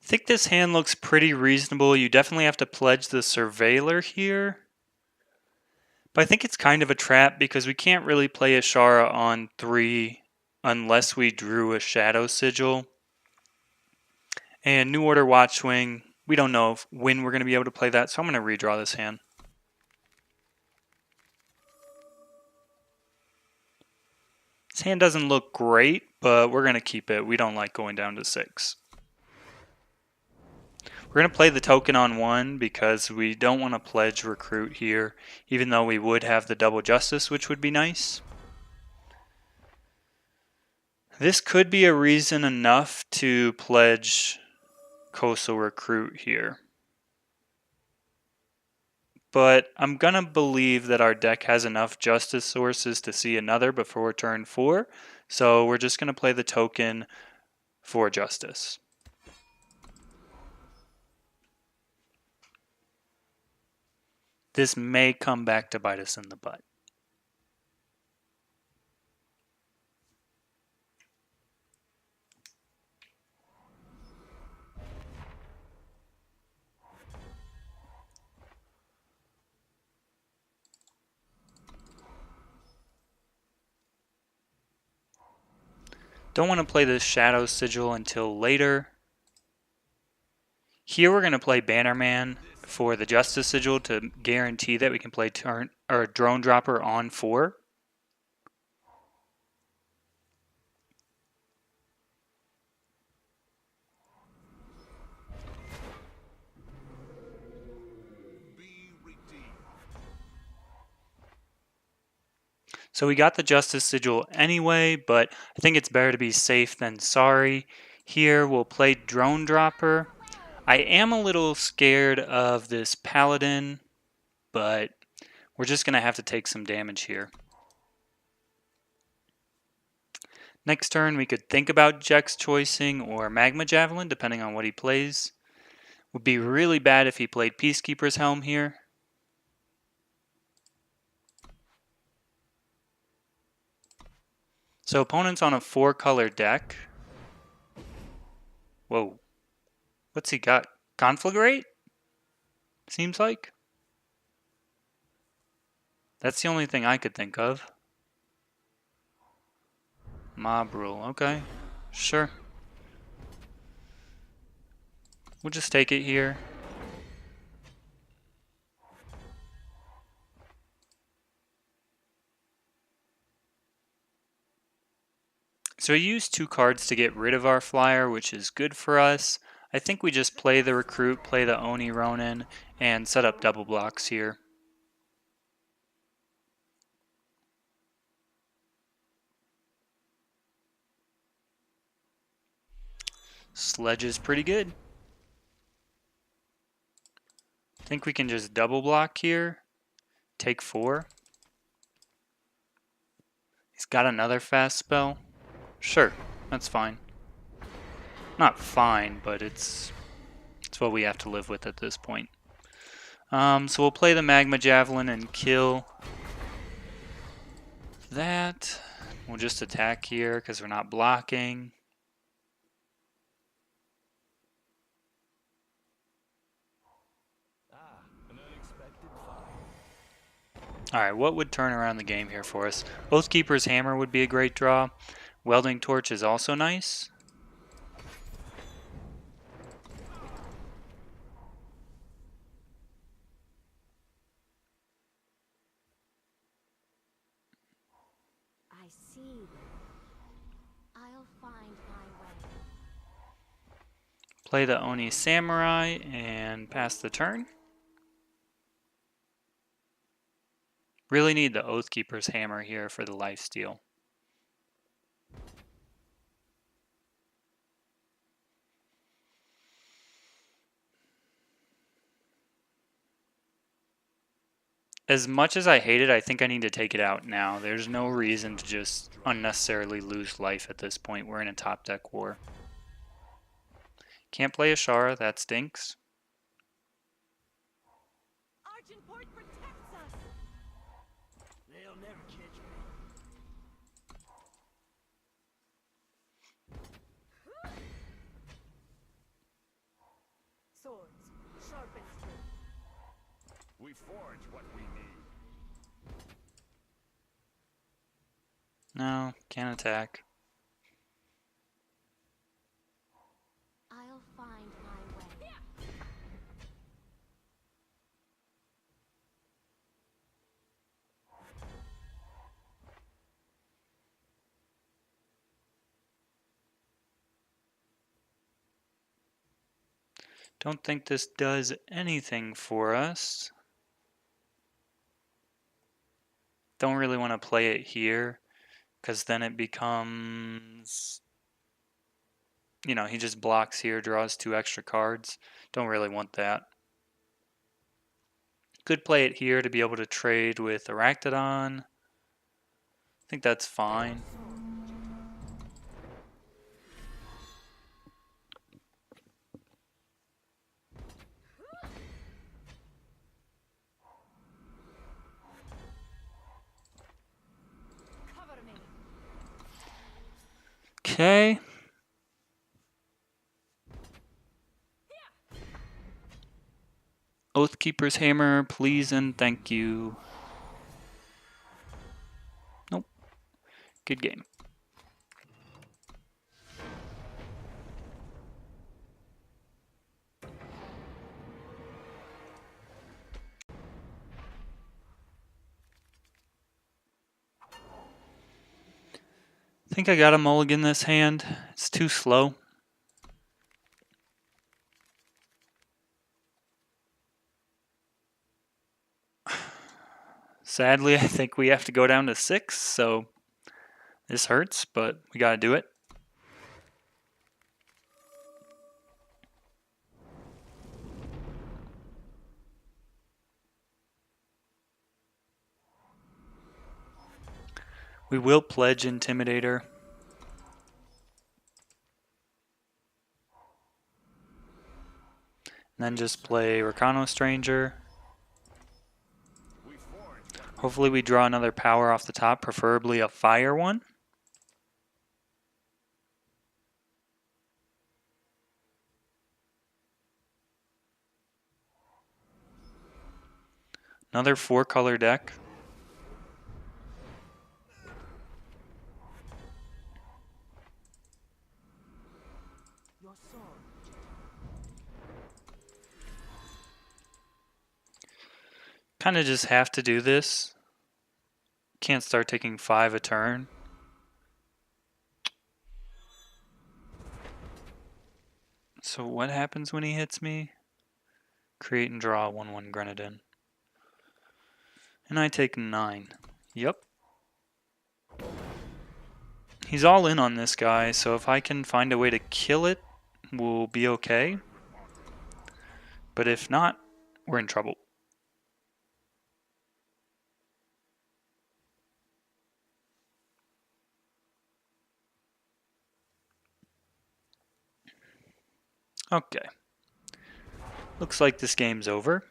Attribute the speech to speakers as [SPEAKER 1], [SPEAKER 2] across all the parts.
[SPEAKER 1] I think this hand looks pretty reasonable. You definitely have to pledge the Surveiller here. But I think it's kind of a trap because we can't really play Ashara on 3 unless we drew a Shadow Sigil. And New Order Watchwing, we don't know when we're going to be able to play that, so I'm going to redraw this hand. This hand doesn't look great, but we're going to keep it. We don't like going down to 6. We're going to play the token on 1 because we don't want to pledge Recruit here, even though we would have the double Justice, which would be nice. This could be a reason enough to pledge Coastal Recruit here. But I'm going to believe that our deck has enough Justice sources to see another before turn 4, so we're just going to play the token for Justice. This may come back to bite us in the butt. Don't want to play the Shadow Sigil until later. Here we're going to play Bannerman for the Justice Sigil to guarantee that we can play turn or Drone Dropper on 4. So we got the Justice Sigil anyway, but I think it's better to be safe than sorry. Here we'll play Drone Dropper. I am a little scared of this Paladin, but we're just going to have to take some damage here. Next turn we could think about Jex choicing or Magma Javelin, depending on what he plays. Would be really bad if he played Peacekeeper's Helm here. So opponent's on a 4-color deck. Whoa. What's he got? Conflagrate? Seems like. That's the only thing I could think of. Mob Rule. Okay. Sure. We'll just take it here. So we used 2 cards to get rid of our flyer, which is good for us. I think we just play the Recruit, play the Oni Ronin, and set up double blocks here. Sledge is pretty good. I think we can just double block here. Take 4. He's got another fast spell. Sure, that's fine. Not fine, but it's what we have to live with at this point. So we'll play the Magma Javelin and kill that. We'll just attack here because we're not blocking. Alright, what would turn around the game here for us? Oathkeeper's Hammer would be a great draw. Welding Torch is also nice.
[SPEAKER 2] I see. I'll find my way.
[SPEAKER 1] Play the Oni Samurai and pass the turn. Really need the Oathkeeper's Hammer here for the lifesteal. As much as I hate it, I think I need to take it out now. There's no reason to just unnecessarily lose life at this point. We're in a top deck war. Can't play Ashara, that stinks.
[SPEAKER 2] Argenport protects us. They'll never catch me.
[SPEAKER 1] No, can't attack.
[SPEAKER 2] I'll find my way.
[SPEAKER 1] Don't think this does anything for us. Don't really want to play it here, because then it becomes, you know, he just blocks here, draws 2 extra cards. Don't really want that. Could play it here to be able to trade with Arachnodon. I think that's fine.
[SPEAKER 2] Cover me.
[SPEAKER 1] Okay. Oathkeeper's Hammer, please and thank you. Nope. Good game. I think I got a mulligan this hand. It's too slow. Sadly, I think we have to go down to 6, so this hurts, but we gotta do it. We will pledge Intimidator. And then just play Recano Stranger. Hopefully we draw another power off the top, preferably a fire one. Another 4-color deck.
[SPEAKER 2] Your sword.
[SPEAKER 1] Kind of just have to do this. Can't start taking 5 a turn. So what happens when he hits me? Create and draw a 1/1 Grenadin. And I take 9. Yep. He's all in on this guy, so if I can find a way to kill it, we'll be okay. But if not, we're in trouble. Okay. Looks like this game's over.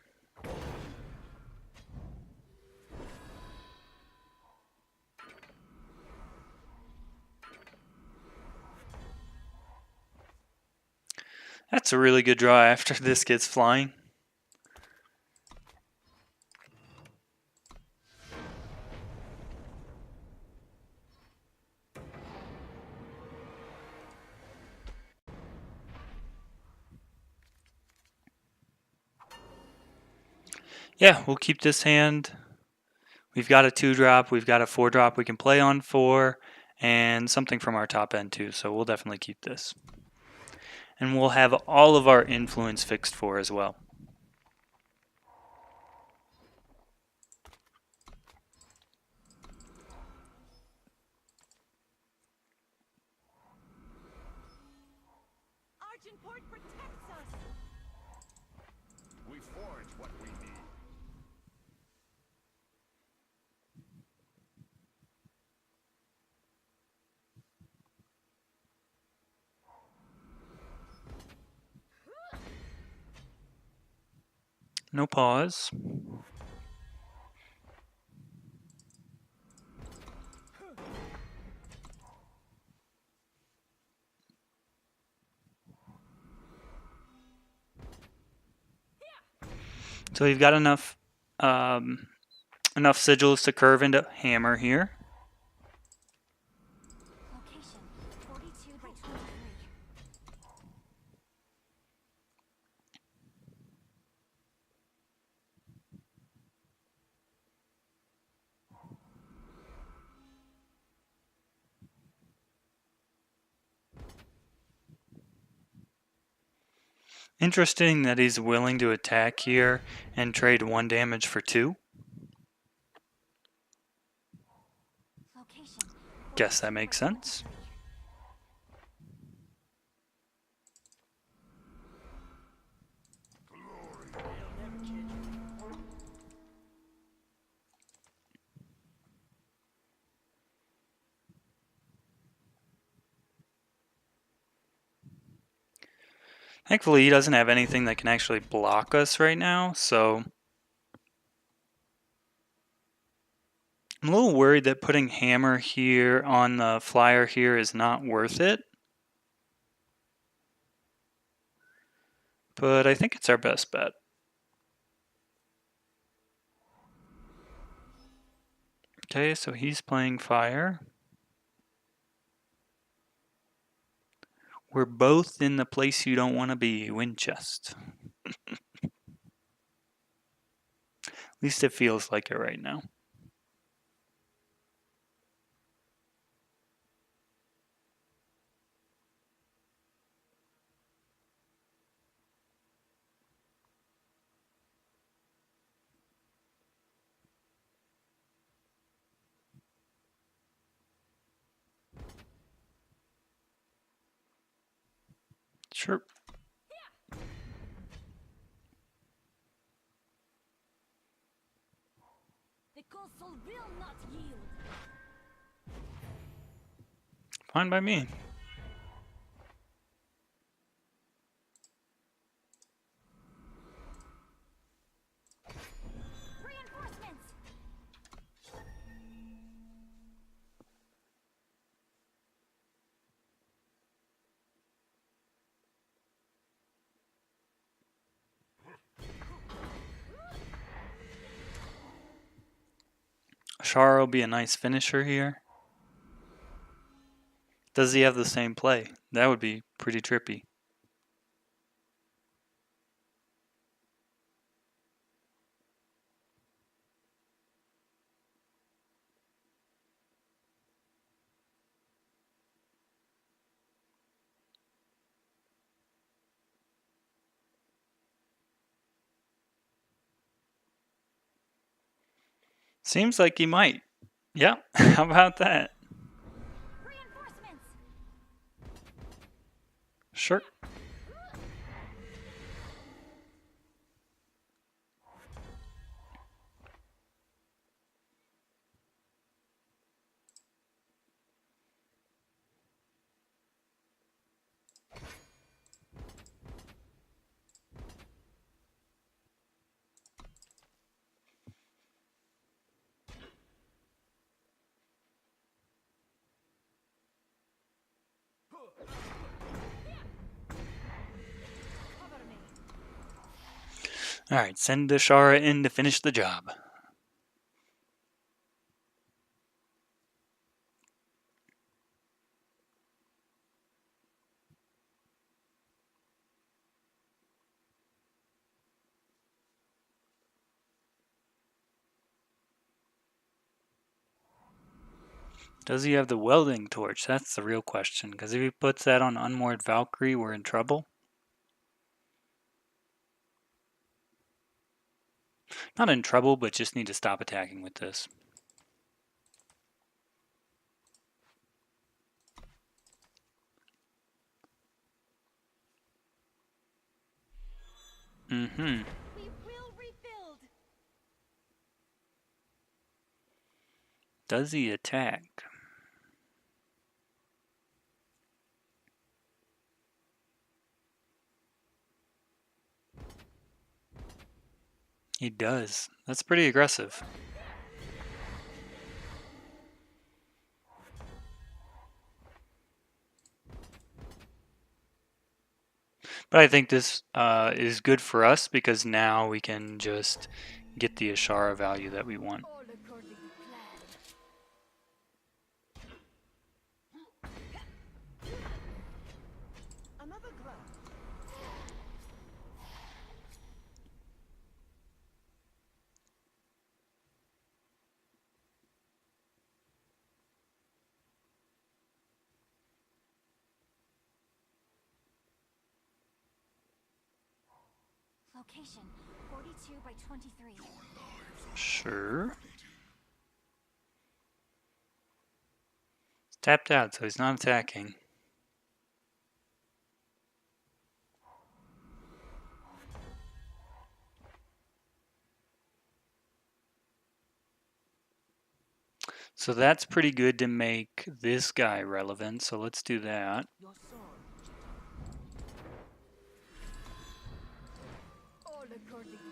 [SPEAKER 1] That's a really good draw after this gets flying. Yeah, we'll keep this hand. We've got a 2-drop, we've got a 4-drop we can play on 4, and something from our top end too, so we'll definitely keep this. And we'll have all of our influence fixed for as well.
[SPEAKER 2] Argenport protects us.
[SPEAKER 3] We forge what we need.
[SPEAKER 1] No pause. So we've got enough enough sigils to curve into hammer here.
[SPEAKER 2] Location 42 by 23.
[SPEAKER 1] Interesting that he's willing to attack here and trade 1 damage for 2.
[SPEAKER 2] Location
[SPEAKER 1] Guess that
[SPEAKER 2] 42
[SPEAKER 1] makes
[SPEAKER 2] by
[SPEAKER 1] sense.
[SPEAKER 2] 23.
[SPEAKER 1] Thankfully, he doesn't have anything that can actually block us right now, so I'm a little worried that putting hammer here on the flyer here is not worth it. But I think it's our best bet. Okay, so he's playing fire. We're both in the place you don't want to be, wind chest. At least it feels like it right now. Sure.
[SPEAKER 2] The console will not yield.
[SPEAKER 1] Fine by me.
[SPEAKER 2] Reinforcements.
[SPEAKER 1] Shara will be a nice finisher here. Does he have the same play? That would be pretty trippy. Seems like he might. Yeah, how about that?
[SPEAKER 2] Reinforcements.
[SPEAKER 1] Sure.
[SPEAKER 2] Cover me.
[SPEAKER 1] Alright, send the Shara in to finish the job. Does he have the welding torch? That's the real question, because if he puts that on Unmoored Valkyrie, we're in trouble. Not in trouble, but just need to stop attacking with this. Mm-hmm.
[SPEAKER 2] We will rebuild.
[SPEAKER 1] Does he attack? He does. That's pretty aggressive. But I think this is good for us because now we can just get the Ashara value that we want.
[SPEAKER 2] All according to plan.
[SPEAKER 4] Another glance.
[SPEAKER 2] Location 42 by 23.
[SPEAKER 1] Sure. He's tapped out, so he's not attacking. So that's pretty good to make this guy relevant, so let's do that.
[SPEAKER 4] Your sword.
[SPEAKER 2] All according to plan.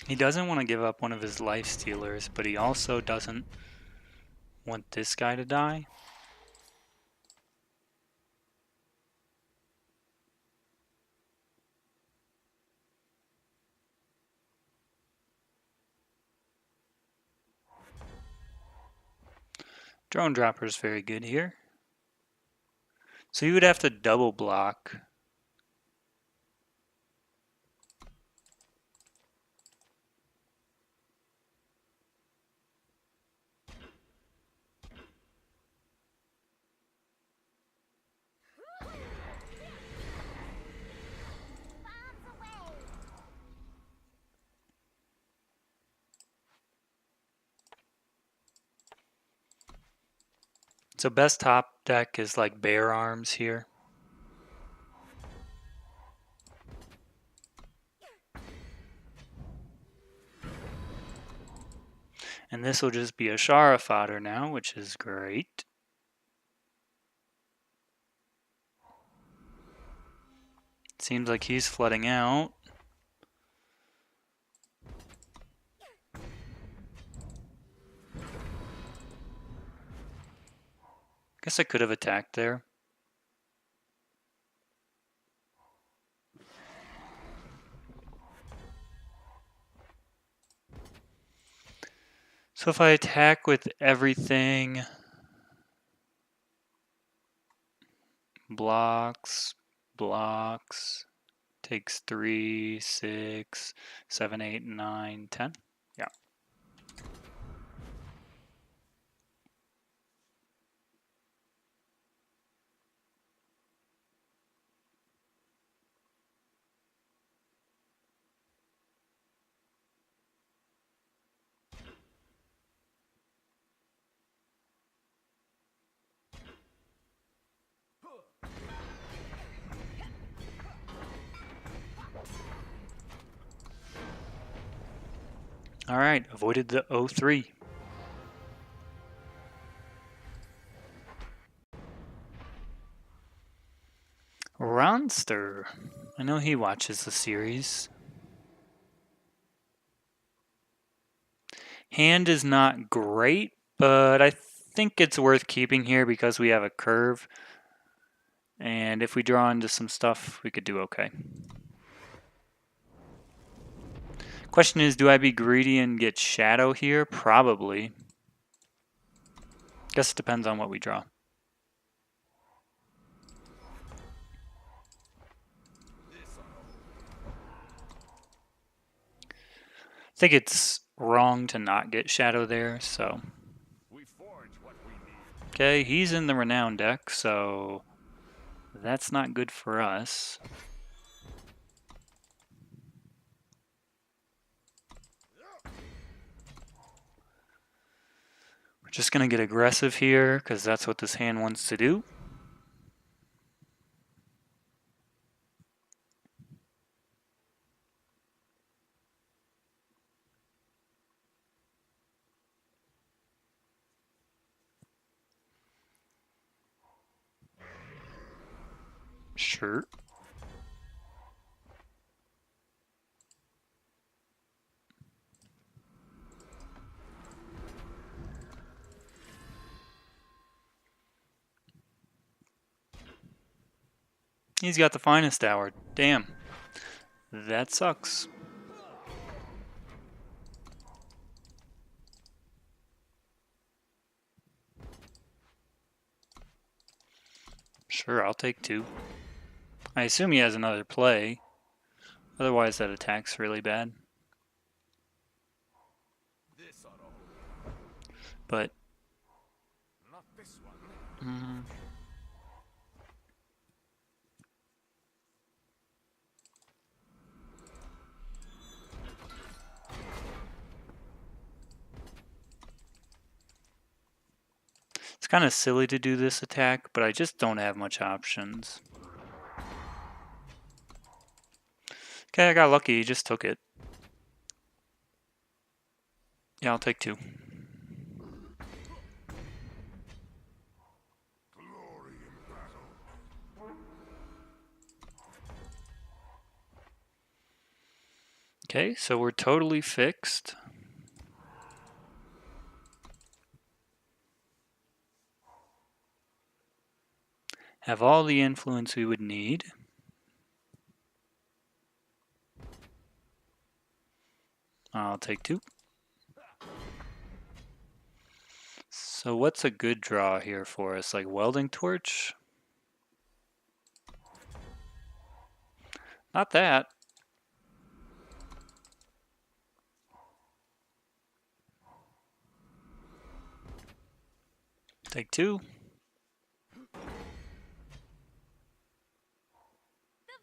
[SPEAKER 1] He doesn't want to give up one of his life stealers, but he also doesn't want this guy to die. Drone dropper is very good here. So you would have to double block.
[SPEAKER 2] Bombs away.
[SPEAKER 1] So best top deck is like bear arms here. And this will just be Ashara fodder now, which is great. Seems like he's flooding out. Guess I could have attacked there. So if I attack with everything, blocks, takes 3, 6, 7, 8, 9, 10. Yeah. All right, avoided the 03. Ronster. I know he watches the series. Hand is not great, but I think it's worth keeping here because we have a curve. And if we draw into some stuff, we could do okay. Question is, do I be greedy and get shadow here? Probably. Guess it depends on what we draw. I think it's wrong to not get shadow there, so.
[SPEAKER 3] We forge what we need.
[SPEAKER 1] Okay, he's in the renown deck, so that's not good for us. We're just going to get aggressive here because that's what this hand wants to do. Sure. He's got the finest hour. Damn. That sucks. Sure, I'll take 2. I assume he has another play. Otherwise, that attack's really bad.
[SPEAKER 3] This ought to hold.
[SPEAKER 1] But
[SPEAKER 3] Not this one.
[SPEAKER 1] it's kind of silly to do this attack, but I just don't have much options. Okay, I got lucky. He just took it. Yeah, I'll take 2.
[SPEAKER 3] Glory in battle.
[SPEAKER 1] Okay, so we're totally fixed. Have all the influence we would need. I'll take 2. So what's a good draw here for us? Like welding torch? Not that. Take 2.
[SPEAKER 2] The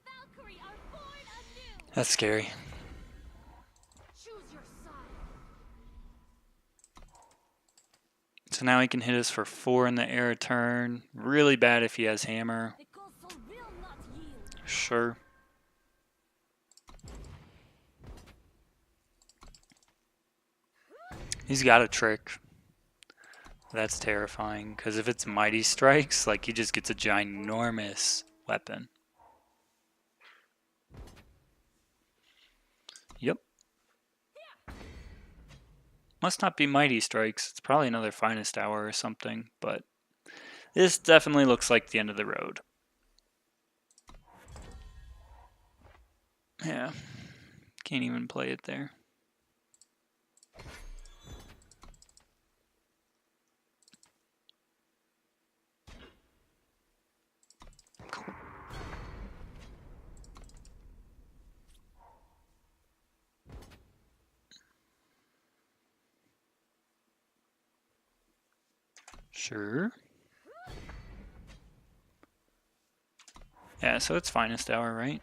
[SPEAKER 2] Valkyrie are born anew.
[SPEAKER 1] That's scary.
[SPEAKER 2] Choose your side.
[SPEAKER 1] So now he can hit us for 4 in the air turn. Really bad if he has hammer.
[SPEAKER 2] The console will not yield.
[SPEAKER 1] Sure. He's got a trick. That's terrifying, because if it's Mighty Strikes, like, he just gets a ginormous weapon. Yep. Must not be Mighty Strikes. It's probably another Finest Hour or something, but this definitely looks like the end of the road. Yeah. Can't even play it there. Cool. Sure. Yeah, so it's Finest Hour, right?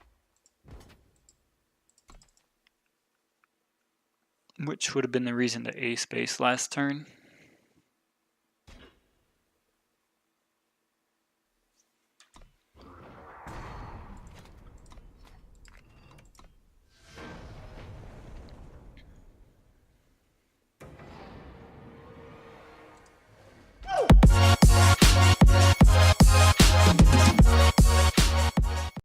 [SPEAKER 1] Which would have been the reason to ace base last turn.